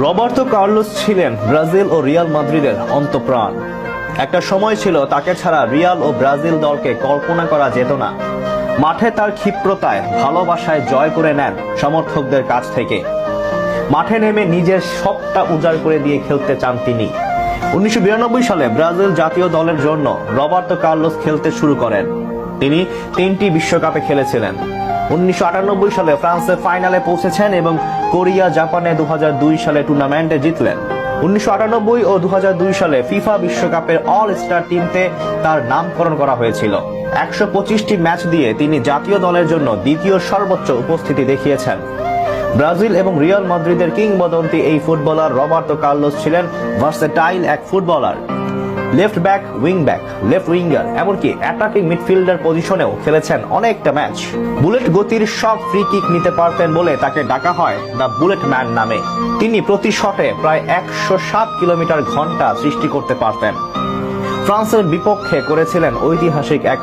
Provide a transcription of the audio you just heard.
Roberto Carlos ছিলেন Brazil ও Real মাদ্রিদের অন্তঃপ্রাণ। একটা সময় ছিল তাকে ছাড়া রিয়াল ও ব্রাজিল দলকে কল্পনা করা যেত না। মাঠে তার ক্ষিপ্রতায়, ভালোবাসায় জয় করে নেন সমর্থকদের কাছ থেকে। মাঠে নেমে নিজের সবটা উজাড় করে দিয়ে খেলতে চান তিনি। 1992 সালে ব্রাজিল জাতীয় দলের জন্য রবার্তো কার্লোস খেলতে শুরু করেন। তিনি 3টি বিশ্বকাপে খেলেছিলেন। 1998 সালে ফ্রান্সের ফাইনালে পৌঁছেছেন এবং কোরিয়া জাপানে 2002 সালে টুর্নামেন্টে জিতলেন। 1998 ও 2002 সালে ফিফা বিশ্বকাপের অল স্টার টিমতে তার নামকরণ করা হয়েছিল। 125টি ম্যাচ দিয়ে তিনি জাতীয় দলের জন্য দ্বিতীয় সর্বোচ্চ উপস্থিতি দেখিয়েছেন। ব্রাজিল এবং রিয়াল মাদ্রিদের কিংবদন্তি এই ফুটবলার রবার্তো কার্লোস ছিলেন ভার্সেটাইল এক footballer. Left back, wing back, left winger, এমনকি অ্যাটাকিং মিডফিল্ডার পজিশনেও খেলেছেন অনেকটা ম্যাচ। বুলেট গতির সব ফ্রি কিক নিতে পারতেন বলে তাকে ডাকা হয় দ্য বুলেট ম্যান নামে। তিনি প্রতি শটে প্রায় 107 কিলোমিটার ঘন্টা সৃষ্টি করতে পারতেন। ফ্রান্সের বিপক্ষে করেছিলেন ঐতিহাসিক এক